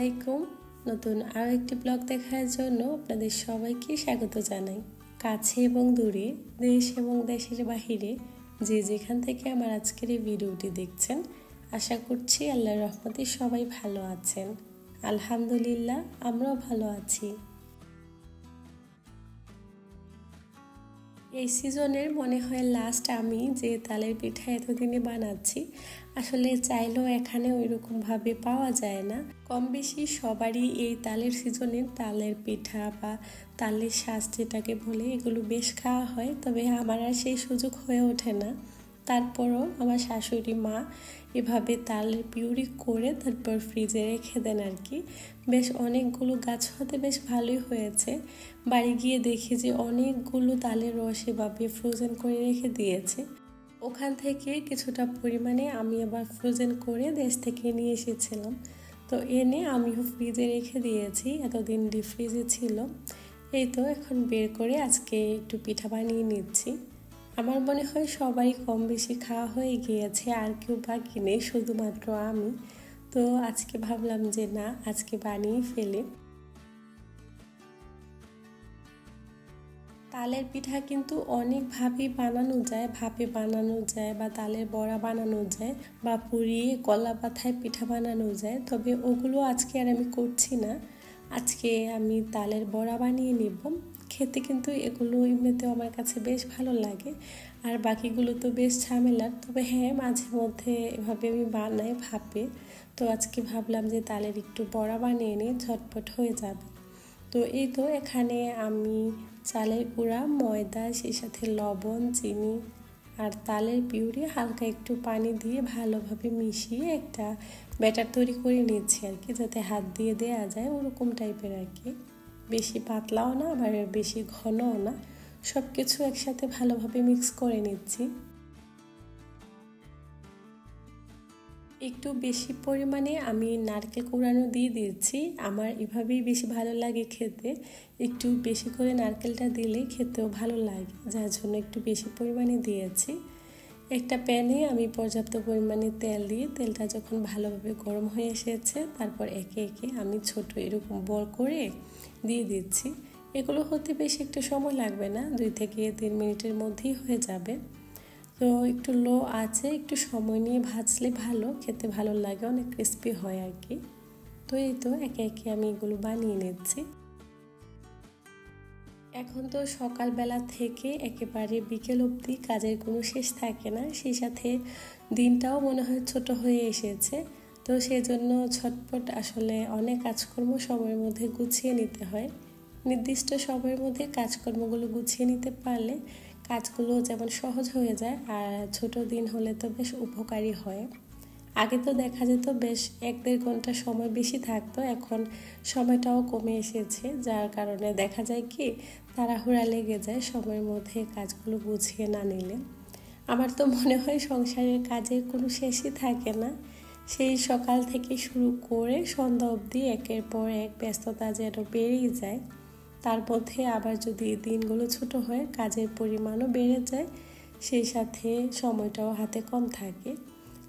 আলাইকুম। নতুন আরও একটি ব্লগ দেখার জন্য আপনাদের সবাইকে স্বাগত জানাই। কাছে এবং দূরে, দেশ এবং দেশের বাহিরে যে যেখান থেকে আমার আজকের এই ভিডিওটি দেখছেন, আশা করছি আল্লাহর রহমতে সবাই ভালো আছেন। আলহামদুলিল্লাহ, আমরাও ভালো আছি। এই সিজনের মনে হয় লাস্ট আমি যে তালের পিঠা এতদিনে বানাচ্ছি, আসলে চাইলেও এখানে ওইরকমভাবে পাওয়া যায় না। কম বেশি সবারই এই তালের সিজনে তালের পিঠা বা তালের শাঁস যেটাকে বলে এগুলো বেশ খাওয়া হয়, তবে আমার আর সেই সুযোগ হয়ে ওঠে না। তারপরও আমার শাশুড়ি মা এভাবে তালের পিউরি করে তারপর ফ্রিজে রেখে দেন আর কি। বেশ অনেকগুলো গাছ হতে বেশ ভালোই হয়েছে। বাড়ি গিয়ে দেখি যে অনেকগুলো তালের রস এভাবে ফ্রোজেন করে রেখে দিয়েছে। ওখান থেকে কিছুটা পরিমাণে আমি আবার ফ্রোজেন করে দেশ থেকে নিয়ে এসেছিলাম, তো এনে আমিও ফ্রিজে রেখে দিয়েছি। এতদিন ডিপ ফ্রিজে ছিল। এই তো এখন বের করে আজকে একটু পিঠা বানিয়ে নিচ্ছি। আমার মনে হয় সবাই কম বেশি খাওয়া হয়ে গিয়েছে, আর কেউ বাকি নেই, শুধুমাত্র আমি। তো আজকে ভাবলাম যে না, আজকে বানিয়ে ফেলি। তালের পিঠা কিন্তু অনেকভাবেই বানানো যায়, ভাপে বানানো যায় বা তালের বড়া বানানো যায় বা পুড়িয়ে কলা পাতায় পিঠা বানানো যায়, তবে ওগুলো আজকে আর আমি করছি না। আজকে আমি তালের বড়া বানিয়ে নেব। খেতে কিন্তু এগুলো এমনিতেও আমার কাছে বেশ ভালো লাগে, আর বাকিগুলো তো বেশ ঝামেলার। তবে হ্যাঁ, মাঝে মধ্যে এভাবে আমি বানাই ভাপে। তো আজকে ভাবলাম যে তালের একটু বড়া বানিয়ে নিই, ঝটপট হয়ে যাবে। তো এই তো এখানে আমি চালের গুঁড়া, ময়দা, সেই সাথে লবণ, চিনি আর তালের পিউরি হালকা একটু পানি দিয়ে ভালোভাবে মিশিয়ে একটা ব্যাটার তৈরি করে নিচ্ছি আর কি, যাতে হাত দিয়ে দেওয়া যায় ওরকম টাইপের আর কি। বেশি পাতলাও না আবার বেশি ঘনও না, সব কিছু একসাথে ভালোভাবে মিক্স করে নিচ্ছি। একটু বেশি পরিমাণে আমি নারকেল কোড়ানো দিয়ে দিয়েছি। আমার এভাবেই বেশি ভালো লাগে খেতে। একটু বেশি করে নারকেলটা দিলে খেতেও ভালো লাগে, যার জন্য একটু বেশি পরিমাণে দিয়েছি। একটা প্যানে আমি পর্যাপ্ত পরিমাণে তেল দিয়ে, তেলটা যখন ভালোভাবে গরম হয়ে এসেছে, তারপর একে একে আমি ছোট এরকম বল করে দিয়ে দিচ্ছি। এগুলো হতে বেশি একটু সময় লাগবে না, 2 থেকে 3 মিনিটের মধ্যেই হয়ে যাবে। তো একটু লো আছে, একটু সময় নিয়ে ভাজলে ভালো, খেতে ভালো লাগে, অনেক ক্রিস্পি হয় আর কি। তো এই তো একে একে আমি এগুলো বানিয়ে নিচ্ছি। এখন তো সকালবেলা থেকে একেবারে বিকেল অবধি কাজের কোনো শেষ থাকে না, সেই সাথে দিনটাও মনে হয় ছোট হয়ে এসেছে। তো সেজন্য ঝটপট আসলে অনেক কাজকর্ম সময়ের মধ্যে গুছিয়ে নিতে হয়। নির্দিষ্ট সময়ের মধ্যে কাজকর্মগুলো গুছিয়ে নিতে পারলে কাজগুলো যেমন সহজ হয়ে যায়, আর ছোট দিন হলে তো বেশ উপকারী হয়। আগে তো দেখা যেত বেশ 1-1.5 ঘন্টা সময় বেশি থাকতো, এখন সময়টাও কমে এসেছে, যার কারণে দেখা যায় কি তাড়াহুড়া লেগে যায় সময়ের মধ্যে কাজগুলো গুছিয়ে না নিলে। আমার তো মনে হয় সংসারের কাজের কোনো শেষই থাকে না, সেই সকাল থেকে শুরু করে সন্ধ্যা অবধি একের পর এক ব্যস্ততা যেন বেড়েই যায়। তার মধ্যে আবার যদি দিনগুলো ছোট হয়, কাজের পরিমাণও বেড়ে যায়, সেই সাথে সময়টাও হাতে কম থাকে।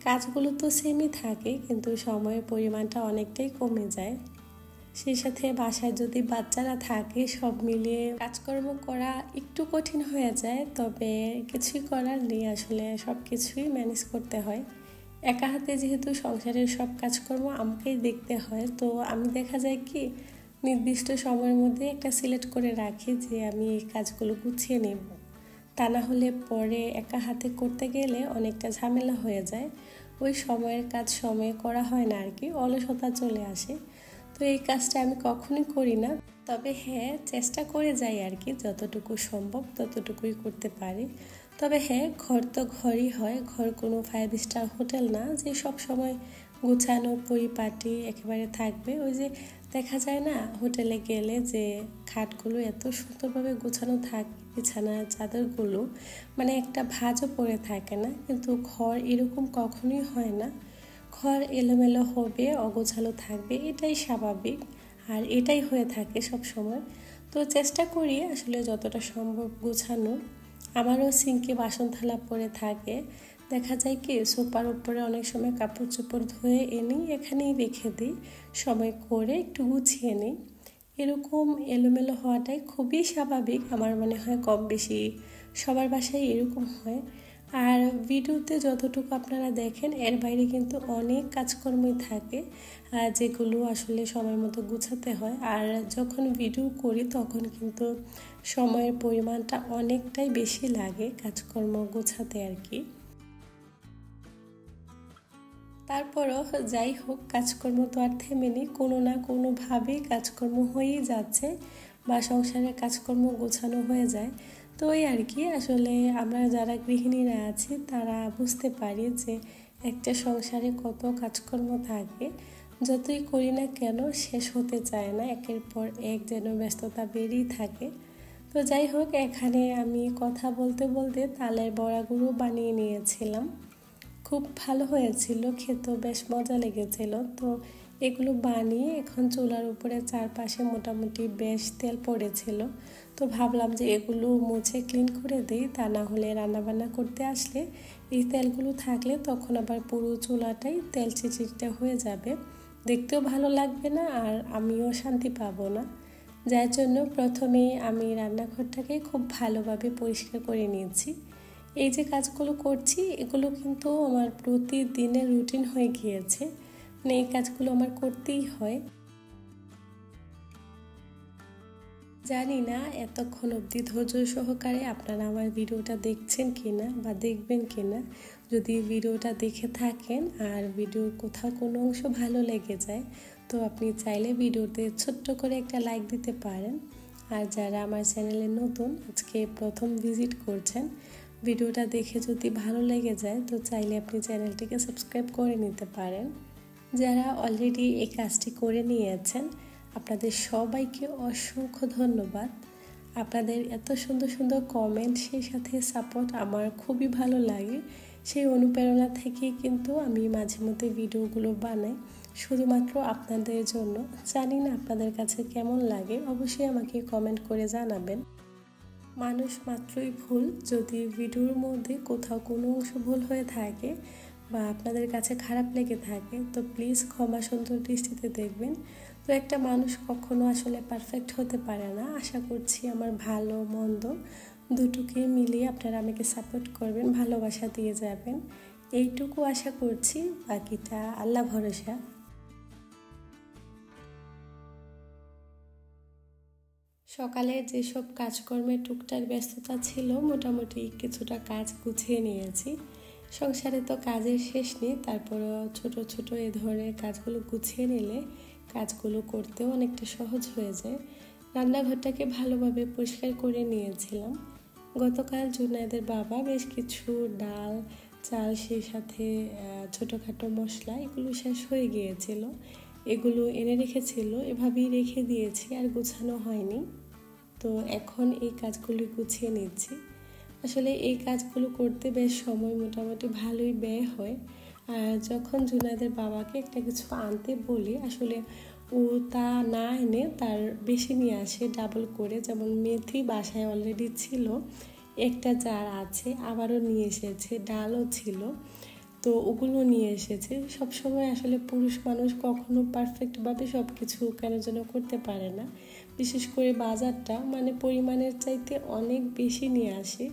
কাজগুলো তো সেমই থাকে, কিন্তু সময়ের পরিমাণটা অনেকটাই কমে যায়। সেই সাথে বাসায় যদি বাচ্চারা থাকে, সব মিলিয়ে কাজকর্ম করা একটু কঠিন হয়ে যায়, তবে কিছুই করার নেই, আসলে সব কিছুই ম্যানেজ করতে হয়। একা হাতে যেহেতু সংসারের সব কাজকর্ম আমাকেই দেখতে হয়, তো আমি দেখা যায় কি নির্দিষ্ট সময়ের মধ্যে একটা সিলেক্ট করে রাখি যে আমি এই কাজগুলো গুছিয়ে নেব। তা না হলে পরে একা হাতে করতে গেলে অনেকটা ঝামেলা হয়ে যায়, ওই সময়ের কাজ সময়ে করা হয় না আর কি, অলসতা চলে আসে। তো এই কাজটা আমি কখনোই করি না, তবে হ্যাঁ চেষ্টা করে যাই আর কি, যতটুকু সম্ভব ততটুকুই করতে পারি। তবে হ্যাঁ, ঘর তো ঘরই হয়, ঘর কোনো 5 স্টার হোটেল না যে সব সময় গোছানো পরিপাটি একেবারে থাকবে। ওই যে দেখা যায় না হোটেলে গেলে যে খাটগুলো এত সুন্দরভাবে গোছানো থাকে, বিছানার চাদরগুলো মানে একটা ভাঁজও পড়ে থাকে না, কিন্তু ঘর এরকম কখনোই হয় না। ঘর এলোমেলো হবে, অগোছালো থাকবে, এটাই স্বাভাবিক, আর এটাই হয়ে থাকে সব সময়। তো চেষ্টা করি আসলে যতটা সম্ভব গোছানো। আমারও সিঙ্কে বাসন থালা পড়ে থাকে, দেখা যায় কি সোফার উপরে অনেক সময় কাপড় চোপড় ধুয়ে এনে এখানেই রেখে দিই, সময় করে একটু গুছিয়ে নিই। এরকম এলোমেলো হওয়াটাই খুবই স্বাভাবিক, আমার মনে হয় কম বেশি সবার বাসায় এরকম হয়। আর ভিডিওতে যতটুকু আপনারা দেখেন এর বাইরে কিন্তু অনেক কাজকর্মই থাকে যেগুলো আসলে সময় মতো গুছাতে হয়। আর যখন ভিডিও করি তখন কিন্তু সময়ের পরিমাণটা অনেকটাই বেশি লাগে কাজকর্ম গোছাতে আর কি। তারপরও যাই হোক, কাজকর্ম তো আর থেমে নেই, কোনো না কোনোভাবেই কাজকর্ম হয়েই যাচ্ছে বা সংসারের কাজকর্ম গোছানো হয়ে যায়। তো ওই আর কি, আসলে আমরা যারা গৃহিণীরা আছি তারা বুঝতে পারি যে একটা সংসারে কত কাজকর্ম থাকে, যতই করি না কেন শেষ হতে চায় না, একের পর এক যেন ব্যস্ততা বেড়েই থাকে। তো যাই হোক, এখানে আমি কথা বলতে বলতে তালের বড়াগুলো বানিয়ে নিয়েছিলাম, খুব ভালো হয়েছিল, খেতেও বেশ মজা লেগেছিল। তো এগুলো বানিয়ে এখন চুলার উপরে চারপাশে মোটামুটি বেশ তেল পড়েছিল, তো ভাবলাম যে এগুলো মুছে ক্লিন করে দিই, তা না হলে রান্নাবান্না করতে আসলে এই তেলগুলো থাকলে তখন আবার পুরো চুলাটাই তেল চিটচিটে হয়ে যাবে, দেখতেও ভালো লাগবে না আর আমিও শান্তি পাবো না। যার জন্য প্রথমেই আমি রান্নাঘরটাকে খুব ভালোভাবে পরিষ্কার করে নিয়েছি। এই যে কাজগুলো করছি এগুলো কিন্তু আমার প্রতিদিনের রুটিন হয়ে গিয়েছে, মানে এই কাজগুলো আমার করতেই হয়। জানি না এতক্ষণ অবধি ধৈর্য সহকারে আপনারা আমার ভিডিওটা দেখছেন কিনা বা দেখবেন কিনা। যদি ভিডিওটা দেখে থাকেন আর ভিডিওর কোথাও কোনো অংশ ভালো লেগে যায় তো আপনি চাইলে ভিডিওতে ছোট্ট করে একটা লাইক দিতে পারেন। আর যারা আমার চ্যানেলে নতুন, আজকে প্রথম ভিজিট করছেন, ভিডিওটা দেখে যদি ভালো লেগে যায় তো চাইলে আপনি চ্যানেলটিকে সাবস্ক্রাইব করে নিতে পারেন। যারা অলরেডি এই কাজটি করে নিয়েছেন আপনাদের সবাইকে অসংখ্য ধন্যবাদ। আপনাদের এত সুন্দর সুন্দর কমেন্ট, সেই সাথে সাপোর্ট আমার খুবই ভালো লাগে। সেই অনুপ্রেরণা থেকেই কিন্তু আমি মাঝে মধ্যে ভিডিওগুলো বানাই শুধুমাত্র আপনাদের জন্য। জানি না আপনাদের কাছে কেমন লাগে, অবশ্যই আমাকে কমেন্ট করে জানাবেন। মানুষ মাত্রই ভুল, যদি ভিডিওর মধ্যে কোথাও কোনো অংশ ভুল হয়ে থাকে বা আপনাদের কাছে খারাপ লেগে থাকে তো প্লিজ ক্ষমা সুন্দর দৃষ্টিতে দেখবেন। তো একটা মানুষ কখনো আসলে পারফেক্ট হতে পারে না। আশা করছি আমার ভালো মন্দ দুটোকে মিলিয়ে আপনারা আমাকে সাপোর্ট করবেন, ভালোবাসা দিয়ে যাবেন, এইটুকু আশা করছি, বাকিটা আল্লাহ ভরসা। সকালে যেসব কাজকর্মে টুকটাক ব্যস্ততা ছিল মোটামুটি কিছুটা কাজ গুছিয়ে নিয়েছি। সংসারে তো কাজের শেষ নেই, তারপরেও ছোট ছোট এ ধরনের কাজগুলো গুছিয়ে নিলে কাজগুলো করতেও অনেকটা সহজ হয়ে যায়। রান্নাঘরটাকে ভালোভাবে পরিষ্কার করে নিয়েছিলাম। গতকাল জুনায়েদের বাবা বেশ কিছু ডাল, চাল, সেই সাথে ছোটোখাটো মশলা এগুলো শেষ হয়ে গিয়েছিল, এগুলো এনে রেখেছিল, এভাবেই রেখে দিয়েছি, আর গোছানো হয়নি। তো এখন এই কাজগুলো গুছিয়ে নিচ্ছি। আসলে এই কাজগুলো করতে বেশ সময় মোটামুটি ভালোই ব্যয় হয়। আর যখন জুনায়েদের বাবাকে একটা কিছু আনতে বলি আসলে ও তা না এনে তার বেশি নিয়ে আসে ডাবল করে। যেমন মেথি বাসায় অলরেডি ছিল, একটা জার আছে, আবারও নিয়ে এসেছে, ডালও ছিল, তো ওগুলো নিয়ে এসেছে। সবসময় আসলে পুরুষ মানুষ কখনো পারফেক্টভাবে সব কিছু কেন যেন করতে পারে না, বিশেষ করে বাজারটা মানে পরিমাণের চাইতে অনেক বেশি নিয়ে আসে।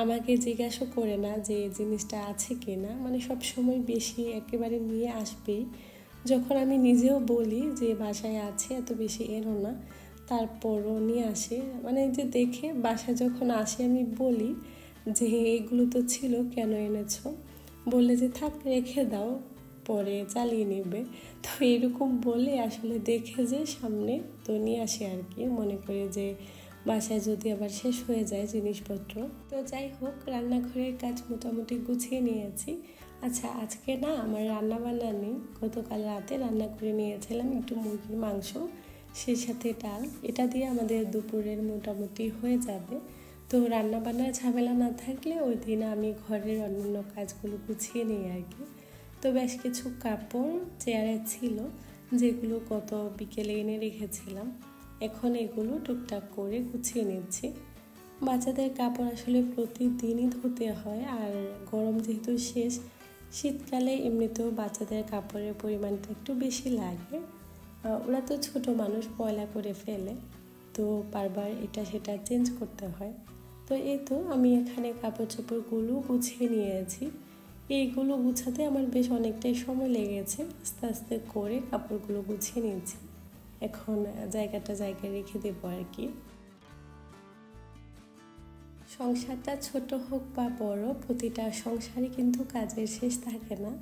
আমাকে জিজ্ঞাসা করে না যে জিনিসটা আছে কি না, মানে সব সময় বেশি একেবারে নিয়ে আসবেই। যখন আমি নিজেও বলি যে বাসায় আছে এত বেশি এনো না, তারপরও নিয়ে আসে। মানে যে দেখে বাসায় যখন আসে আমি বলি যে এগুলো তো ছিল, কেন এনেছো, বললে যে থাক রেখে দাও, পরে চালিয়ে নেবে। তো এরকম বলে আসলে দেখে যে সামনে তো নিয়ে আসে আর কি, মনে করে যে বাসায় যদি আবার শেষ হয়ে যায় জিনিসপত্র। তো যাই হোক, রান্নাঘরের কাজ মোটামুটি গুছিয়ে নিয়েছি। আচ্ছা, আজকে না আমার রান্না বান্না নেই, গতকাল রাতে রান্না করে নিয়েছিলাম একটু মুরগির মাংস, সেই সাথে ডাল, এটা দিয়ে আমাদের দুপুরের মোটামুটি হয়ে যাবে। তো রান্নাবান্নার ঝামেলা না থাকলে ওই দিন আমি ঘরের অন্যান্য কাজগুলো গুছিয়ে নিই আর কি। তো বেশ কিছু কাপড় চেয়ারে ছিল যেগুলো গত বিকেলে এনে রেখেছিলাম, এখন এগুলো টুকটাক করে গুছিয়ে নিচ্ছি। বাচ্চাদের কাপড় আসলে প্রতিদিনই ধুতে হয়, আর গরম যেহেতু শেষ, শীতকালে এমনিতেও বাচ্চাদের কাপড়ের পরিমাণটা একটু বেশি লাগে। ওরা তো ছোট মানুষ, ময়লা করে ফেলে, তো বারবার এটা সেটা চেঞ্জ করতে হয়। তো এই তো আমি এখানে কাপড় চোপড়গুলো গুছিয়ে নিয়েছি। এইগুলো গুছাতে আমার বেশ অনেকটাই সময় লেগেছে। আস্তে আস্তে করে কাপড়গুলো গুছিয়ে নিয়েছি। এখন জায়গাটা জায়গায় রেখে দেবো আর কি। সংসারটা ছোট হোক বা বড়, প্রতিটা সংসারে কিন্তু কাজের শেষ থাকে না।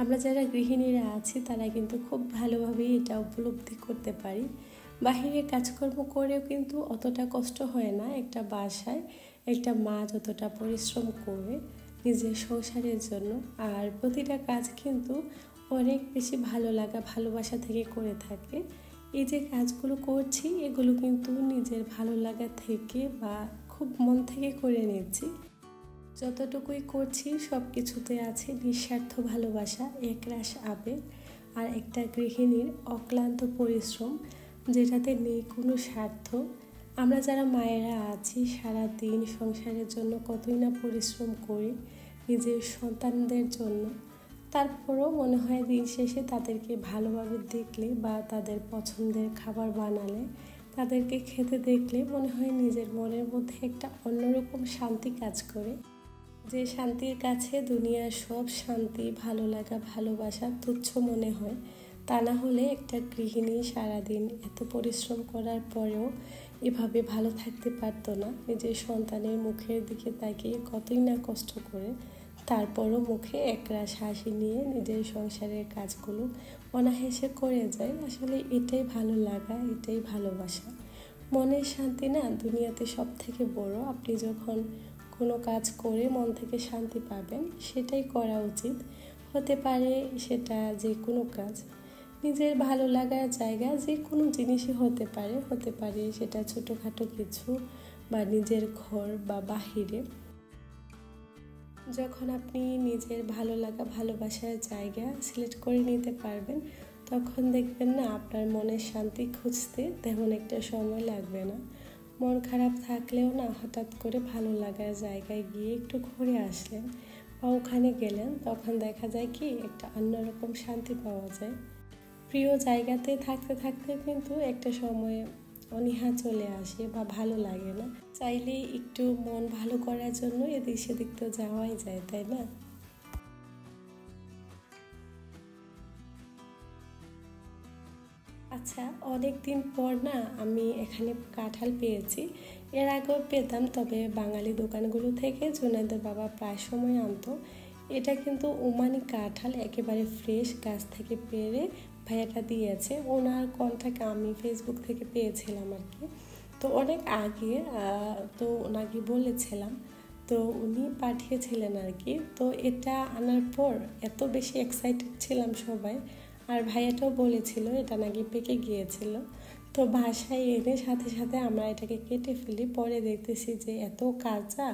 আমরা যারা গৃহিণীরা আছি তারা কিন্তু খুব ভালোভাবেই এটা উপলব্ধি করতে পারি। বাহিরে কাজকর্ম করেও কিন্তু অতটা কষ্ট হয় না একটা বাসায় একটা মা যতটা পরিশ্রম করে নিজের সংসারের জন্য। আর প্রতিটা কাজ কিন্তু অনেক বেশি ভালো লাগা, ভালোবাসা থেকে করে থাকে। এই যে কাজগুলো করছি এগুলো কিন্তু নিজের ভালো লাগা থেকে বা খুব মন থেকে করে নিচ্ছি। যতটুকুই করছি সব কিছুতে আছে নিঃস্বার্থ ভালোবাসা, একরাশ আবেগ আর একটা গৃহিণীর অক্লান্ত পরিশ্রম, যেটাতে নেই কোনো স্বার্থ। আমরা যারা মায়েরা আছি সারা দিন সংসারের জন্য কতই না পরিশ্রম করি নিজের সন্তানদের জন্য। তারপরও মনে হয় দিন শেষে তাদেরকে ভালোভাবে দেখলে বা তাদের পছন্দের খাবার বানালে, তাদেরকে খেতে দেখলে মনে হয় নিজের মনের মধ্যে একটা অন্যরকম শান্তি কাজ করে, যে শান্তির কাছে দুনিয়ার সব শান্তি, ভালো লাগা, ভালোবাসা তুচ্ছ মনে হয়। তা না হলে একটা গৃহিণী সারাদিন এত পরিশ্রম করার পরেও এভাবে ভালো থাকতে পারতো না। নিজের সন্তানের মুখের দিকে তাকিয়ে কতই না কষ্ট করে, তারপরও মুখে একরাশ হাসি নিয়ে নিজের সংসারের কাজগুলো অনায়াসে করে যায়। আসলে এটাই ভালো লাগা, এটাই ভালোবাসা। মনের শান্তি না দুনিয়াতে সব থেকে বড়। আপনি যখন কোনো কাজ করে মন থেকে শান্তি পাবেন সেটাই করা উচিত। হতে পারে সেটা যে কোনো কাজ, নিজের ভালো লাগার জায়গা যে কোনো জিনিসই হতে পারে সেটা ছোটোখাটো কিছু বা নিজের ঘর বা বাহিরে। যখন আপনি নিজের ভালো লাগা, ভালোবাসার জায়গা সিলেক্ট করে নিতে পারবেন, তখন দেখবেন না আপনার মনের শান্তি খুঁজতে তেমন একটা সময় লাগবে না। মন খারাপ থাকলেও না হঠাৎ করে ভালো লাগার জায়গায় গিয়ে একটু ঘুরে আসলেন বা ওখানে গেলেন, তখন দেখা যায় কি একটা অন্যরকম শান্তি পাওয়া যায়। প্রিয় জায়গাতে থাকতে থাকতে কিন্তু একটা সময় অনীহা চলে আসে বা ভালো লাগে না। চাইলে একটু মন ভালো করার জন্য এদিক সেদিক তো যাওয়াই যায়, তাই না? আচ্ছা, অনেক দিন পর না আমি এখানে কাঁঠাল পেয়েছি। এর আগেও পেতাম, তবে বাঙালি দোকানগুলো থেকে জুনাইদের বাবা প্রায় সময় আনতো। এটা কিন্তু ওমানি কাঁঠাল, একেবারে ফ্রেশ, গাছ থেকে পেড়ে ভাইয়াটা দিয়েছে। ওনার কন্ট্যাক্ট আমি ফেসবুক থেকে পেয়েছিলাম আর কি। তো অনেক আগে, তো ওনাকে বলেছিলাম, তো উনি পাঠিয়েছিলেন আর কি। তো এটা আনার পর এত বেশি এক্সাইটেড ছিলাম সবাই, আর ভাইয়াটাও বলেছিল এটা নাকি পেকে গিয়েছিল। তো বাসায় এনে সাথে সাথে আমরা এটাকে কেটে ফেলি, পরে দেখতেছি যে এত কাঁচা,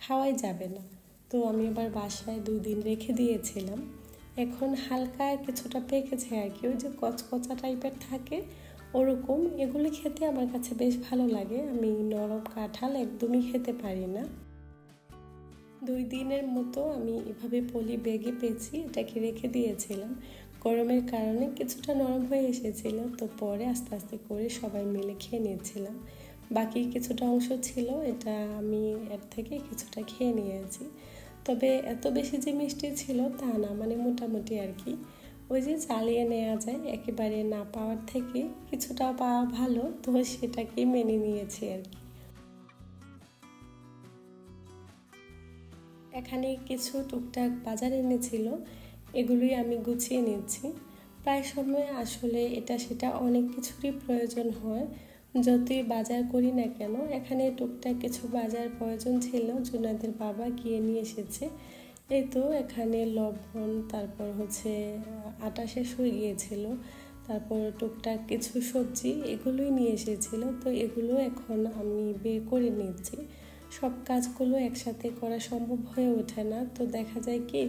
খাওয়াই যাবে না। তো আমি এবার বাসায় 2 দিন রেখে দিয়েছিলাম। এখন হালকা কিছুটা পেকেছে আর কি, ওই যে কচকচা টাইপের থাকে ওরকম। এগুলি খেতে আমার কাছে বেশ ভালো লাগে। আমি নরম কাঁঠাল একদমই খেতে পারি না। 2 দিনের মতো আমি এভাবে পলি ব্যাগে পেয়েছি, এটাকে রেখে দিয়েছিলাম। গরমের কারণে কিছুটা নরম হয়ে এসেছিল, তো পরে আস্তে আস্তে করে সবাই মিলে খেয়ে নিয়েছিলাম। বাকি কিছুটা অংশ ছিল, এটা আমি এর থেকে কিছুটা খেয়ে নিয়েছি। তবে এত বেশি যে মিষ্টি ছিল তা না, মানে মোটামুটি আর কি। ওই যে চালিয়ে নেওয়া যায়, একেবারে না পাওয়ার থেকে কিছুটা পাওয়া ভালো, তো সেটাকেই মেনে নিয়েছি আর কি। এখানে কিছু টুকটাক বাজার এনেছিল, এগুলোই আমি গুছিয়ে নিচ্ছি। প্রায় সময় আসলে এটা সেটা অনেক কিছুরই প্রয়োজন হয়, যতই বাজার করি না কেন। এখানে টুকটাক কিছু বাজার প্রয়োজন ছিল, জুনাদের বাবা গিয়ে নিয়ে এসেছে। এই তো এখানে লবণ, তারপর হচ্ছে আটা শেষ হয়ে গিয়েছিল, তারপর টুকটাক কিছু সবজি, এগুলোই নিয়ে এসেছিল। তো এগুলো এখন আমি বের করে নিচ্ছি। সব কাজগুলো একসাথে করা সম্ভব হয়ে ওঠে না, তো দেখা যায় কি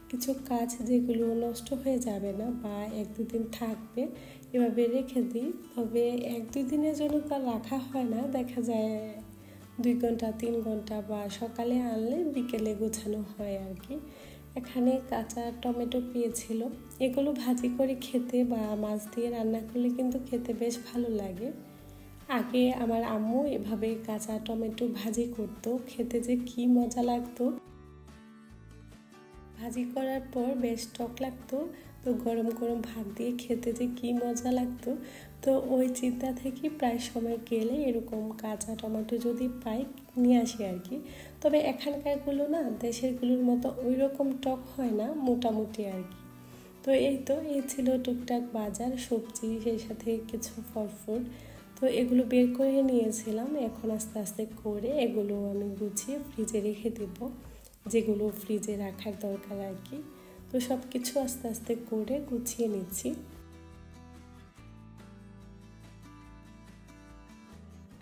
কিছু কাজ যেগুলো নষ্ট হয়ে যাবে না বা 1-2 দিন থাকবে এভাবে রেখে দিই। তবে 1-2 দিনের জন্য তা রাখা হয় না, দেখা যায় 2 ঘন্টা 3 ঘন্টা বা সকালে আনলে বিকেলে গোছানো হয় আর কি। এখানে কাঁচা টমেটো পেয়েছিল, এগুলো ভাজি করে খেতে বা মাছ দিয়ে রান্না করলে কিন্তু খেতে বেশ ভালো লাগে। আগে আমার আম্মু এভাবে কাঁচা টমেটো ভাজি করতো, খেতে যে কি মজা লাগতো। ভাজি করার পর বেশ টক লাগতো, তো গরম গরম ভাত দিয়ে খেতে যে কি মজা লাগতো। তো ওই চিন্তা থেকে প্রায় সময় গেলে এরকম কাঁচা টমেটো যদি পাই নিয়ে আসি আর কি। তবে এখানকারগুলো না দেশেরগুলোর মতো ওই রকম টক হয় না, মোটামুটি আর কি। তো এই ছিল টুকটাক বাজার, সবজি, সেই সাথে কিছু ফল ফ্রুট। তো এগুলো বের করে নিয়েছিলাম, এখন আস্তে আস্তে করে এগুলো আমি গুছিয়ে ফ্রিজে রেখে দেব, যেগুলো ফ্রিজে রাখার দরকার আর কি। তো সব কিছু আস্তে আস্তে করে গুছিয়ে নিচ্ছি।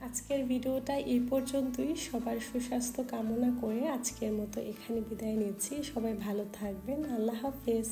আজকের ভিডিওটা এই পর্যন্তই। সবার সুস্বাস্থ্য কামনা করে আজকের মতো এখানে বিদায় নিচ্ছি। সবাই ভালো থাকবেন। আল্লাহ হাফেজ।